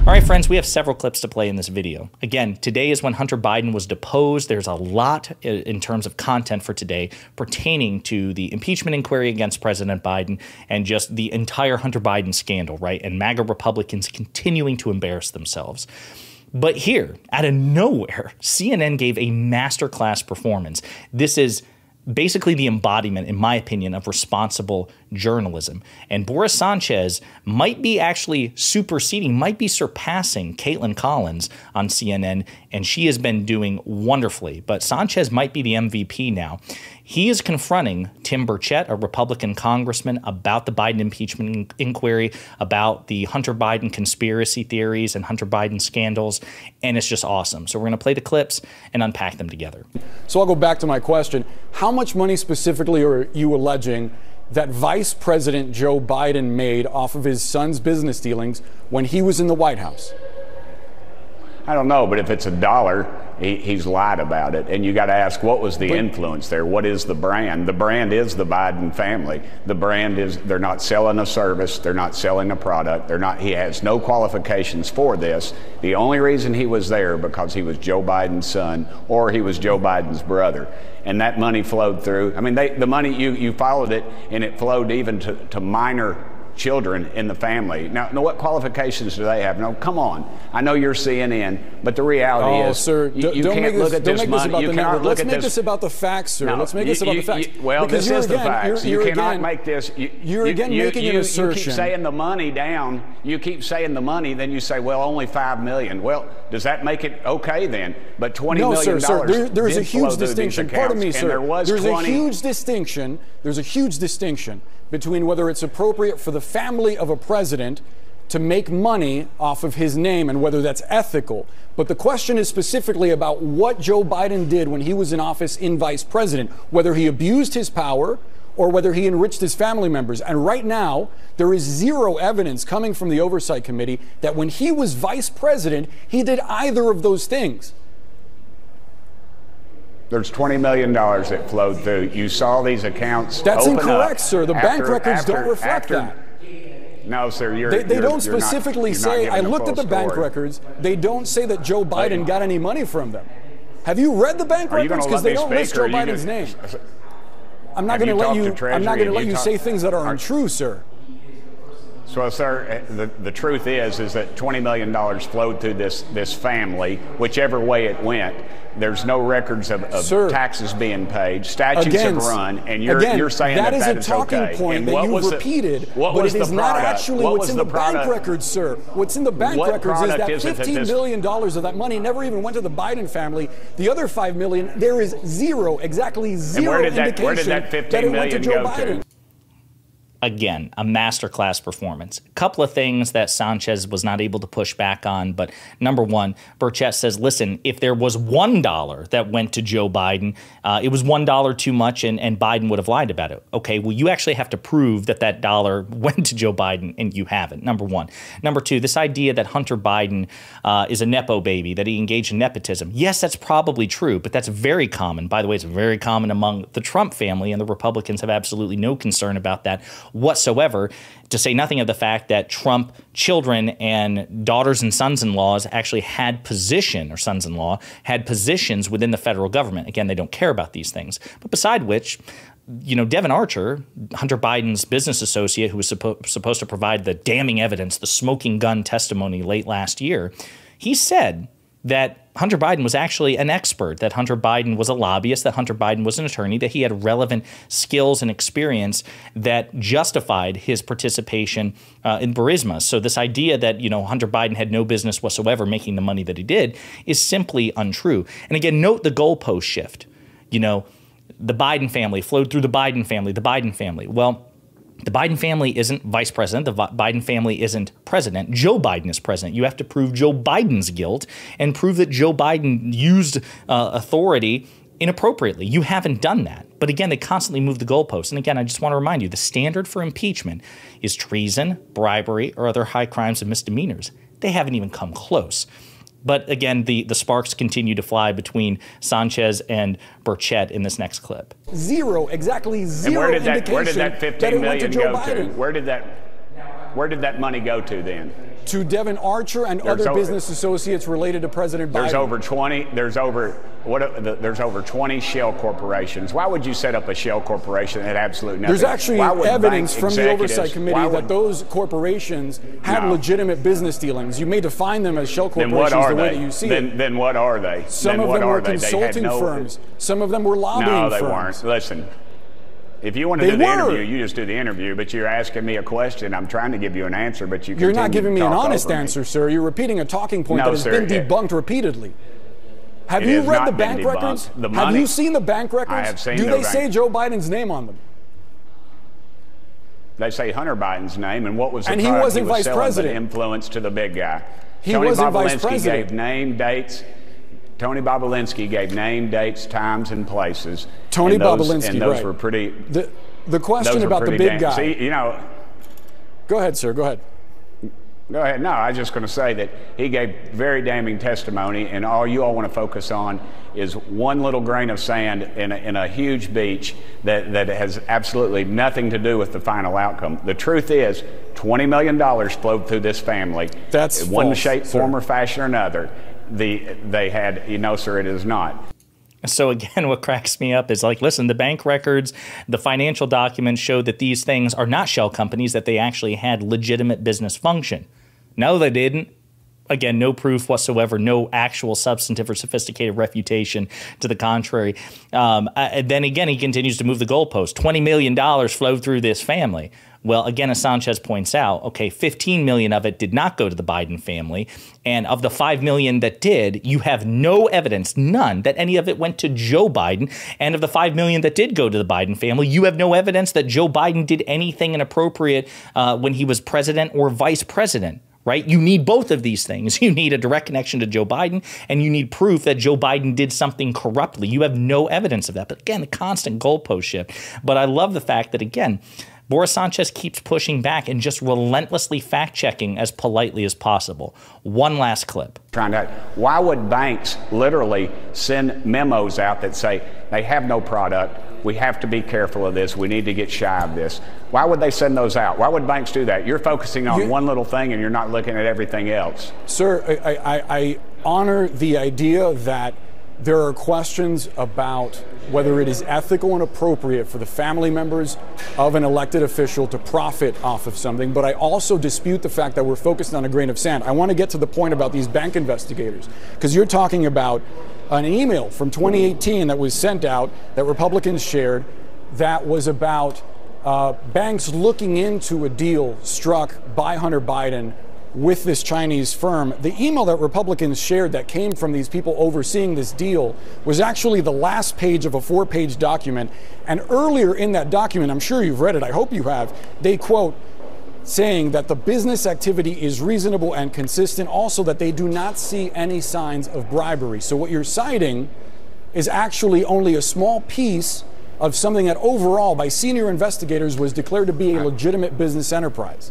All right, friends, we have several clips to play in this video. Again, today is when Hunter Biden was deposed. There's a lot in terms of content for today pertaining to the impeachment inquiry against President Biden and just the entire Hunter Biden scandal, right? And MAGA Republicans continuing to embarrass themselves. But here, out of nowhere, CNN gave a masterclass performance. This is basically the embodiment, in my opinion, of responsible journalism. And Boris Sanchez might be actually superseding, might be surpassing Caitlin Collins on CNN, and she has been doing wonderfully. But Sanchez might be the MVP now. He is confronting Tim Burchett, a Republican congressman, about the Biden impeachment inquiry, about the Hunter Biden conspiracy theories and Hunter Biden scandals, and it's just awesome. So we're going to play the clips and unpack them together. So I'll go back to my question. How much money specifically are you alleging that Vice President Joe Biden made off of his son's business dealings when he was in the White House? I don't know, but if it's $1, he's lied about it. And you got to ask, what was the influence there? What is the brand? The brand is the Biden family. The brand is, they're not selling a service. They're not selling a product. He has no qualifications for this. The only reason he was there because he was Joe Biden's son or he was Joe Biden's brother. And that money flowed through. I mean, the money, you followed it, and it flowed even to minor children in the family. Now, what qualifications do they have? No, come on. I know you're CNN, but the reality is, sir, you can't look at this money. You cannot look at this. Let's make this about the facts, sir. No, Let's make this about the facts. Well, this is the facts. You cannot make this. You're again making an assertion. You keep saying the money down. You keep saying the money, then you say, well, only $5 million. Well, does that make it okay then? But $20 million. No, sir. There is a huge distinction. Pardon me, sir. There's a huge distinction. There's a huge distinction between whether it's appropriate for the family of a president to make money off of his name and whether that's ethical. But the question is specifically about what Joe Biden did when he was in office in vice president, whether he abused his power or whether he enriched his family members. And right now, there is zero evidence coming from the Oversight Committee that when he was vice president, he did either of those things. There's $20 million that flowed through. You saw these accounts. That's open incorrect, up sir. The bank records don't reflect that. No, sir. They don't specifically say. I looked at the bank records. They don't say that Joe Biden got any money from them. Have you read the bank records? Because they don't list Joe Biden's name. I'm not going to let you. I'm not going to let you say things that are untrue, sir. So, sir, the truth is that $20 million flowed through this family, whichever way it went. There's no records of taxes being paid. Statutes have run, and you're saying that is a talking point that you've repeated, but it is not actually what's in the bank records, sir. What's in the bank records is that $15 million of that money never even went to the Biden family. The other $5 million, there is zero, exactly zero indication where did that $15 that it went to million Joe go Biden. to? Again, a masterclass performance. A couple of things that Sanchez was not able to push back on, but number one, Burchett says, listen, if there was $1 that went to Joe Biden, it was $1 too much and Biden would have lied about it. Okay, well, you actually have to prove that that dollar went to Joe Biden, and you haven't, number one. Number two, this idea that Hunter Biden is a Nepo baby, that he engaged in nepotism. Yes, that's probably true, but that's very common. By the way, it's very common among the Trump family, and the Republicans have absolutely no concern about that whatsoever, to say nothing of the fact that Trump children and daughters and sons-in-laws actually had position, or sons-in-law, had positions within the federal government. Again, they don't care about these things. But beside which, you know, Devin Archer, Hunter Biden's business associate who was supposed to provide the damning evidence, the smoking gun testimony late last year, he said that Hunter Biden was actually an expert, that Hunter Biden was a lobbyist, that Hunter Biden was an attorney, that he had relevant skills and experience that justified his participation in Burisma. So this idea that, you know, Hunter Biden had no business whatsoever making the money that he did is simply untrue. And again, note the goalpost shift. You know, the Biden family flowed through the Biden family, the Biden family. Well, the Biden family isn't vice president. The Biden family isn't president. Joe Biden is president. You have to prove Joe Biden's guilt and prove that Joe Biden used authority inappropriately. You haven't done that. But again, they constantly move the goalposts. And again, I just want to remind you, the standard for impeachment is treason, bribery, or other high crimes and misdemeanors. They haven't even come close. But again, the sparks continue to fly between Sanchez and Burchett in this next clip. Zero, exactly zero. And where did that $15 million go to? Where did that? Where did that money go to then? To Devin Archer and other business associates related to President Biden. There's over 20 shell corporations. Why would you set up a shell corporation that had absolutely nothing? There's actually evidence from the Oversight Committee that those corporations had legitimate business dealings. You may define them as shell corporations the way that you see it. Then what are they? Some of them were consulting firms. Some of them were lobbying firms. No, they weren't. Listen. If you want to do the interview, you just do the interview, but you're asking me a question. I'm trying to give you an answer, but you're not giving me an honest answer, sir. You're repeating a talking point that has been debunked repeatedly. Have you read the bank records? Have you seen the bank records? I have seen them. Do they say Joe Biden's name on them? They say Hunter Biden's name, and what was the and he wasn't vice president. Influence to the big guy. He wasn't vice president. Gave name, dates. Tony Bobulinski gave name, dates, times, and places. Tony Bobulinski, and those were pretty. The question about the big guy. See, you know. Go ahead, sir. Go ahead. Go ahead. No, I was just going to say that he gave very damning testimony, and all you all want to focus on is one little grain of sand in a huge beach that has absolutely nothing to do with the final outcome. The truth is, $20 million flowed through this family. That's in one false, shape, sir. form, or fashion or another. They had, sir, it is not. So again, what cracks me up is like, listen, the bank records, the financial documents show that these things are not shell companies, that they actually had legitimate business function. No, they didn't. Again, no proof whatsoever, no actual substantive or sophisticated refutation to the contrary. Then again, he continues to move the goalpost. $20 million flowed through this family. Well, again, as Sanchez points out, okay, 15 million of it did not go to the Biden family. And of the 5 million that did, you have no evidence, none, that any of it went to Joe Biden. And of the 5 million that did go to the Biden family, you have no evidence that Joe Biden did anything inappropriate when he was president or vice president. Right? You need both of these things. You need a direct connection to Joe Biden, and you need proof that Joe Biden did something corruptly. You have no evidence of that. But again, the constant goalpost shift. But I love the fact that, again, Boris Sanchez keeps pushing back and just relentlessly fact-checking as politely as possible. One last clip. Why would banks literally send memos out that say they have no product, we have to be careful of this, we need to get shy of this? Why would they send those out? Why would banks do that? You're focusing on one little thing and you're not looking at everything else. Sir, I honor the idea that there are questions about whether it is ethical and appropriate for the family members of an elected official to profit off of something, but I also dispute the fact that we're focused on a grain of sand. I want to get to the point about these bank investigators, because you're talking about an email from 2018 that was sent out that Republicans shared that was about banks looking into a deal struck by Hunter Biden with this Chinese firm. The email that Republicans shared that came from these people overseeing this deal was actually the last page of a 4-page document. And earlier in that document, I'm sure you've read it, I hope you have, they quote, saying that the business activity is reasonable and consistent, also that they do not see any signs of bribery. So what you're citing is actually only a small piece of something that overall by senior investigators was declared to be a legitimate business enterprise.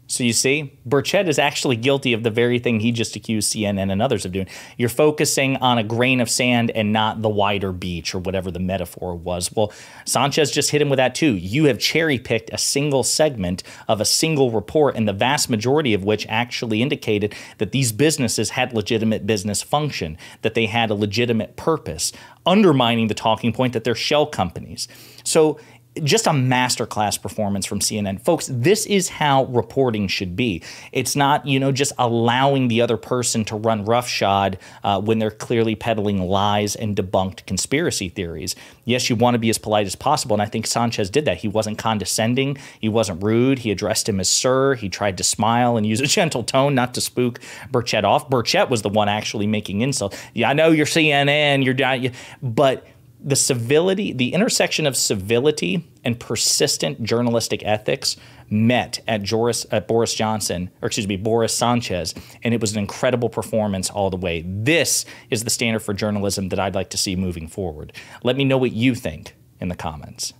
So you see, Burchett is actually guilty of the very thing he just accused CNN and others of doing. You're focusing on a grain of sand and not the wider beach or whatever the metaphor was. Well, Sanchez just hit him with that too. You have cherry-picked a single segment of a single report, and the vast majority of which actually indicated that these businesses had legitimate business function, that they had a legitimate purpose, undermining the talking point that they're shell companies. So just a masterclass performance from CNN. Folks, this is how reporting should be. It's not, just allowing the other person to run roughshod when they're clearly peddling lies and debunked conspiracy theories. Yes, you want to be as polite as possible, and I think Sanchez did that. He wasn't condescending. He wasn't rude. He addressed him as sir. He tried to smile and use a gentle tone not to spook Burchett off. Burchett was the one actually making insults. Yeah, I know you're CNN, but the civility, the intersection of civility and persistent journalistic ethics met at Boris Sanchez, and it was an incredible performance all the way. This is the standard for journalism that I'd like to see moving forward. Let me know what you think in the comments.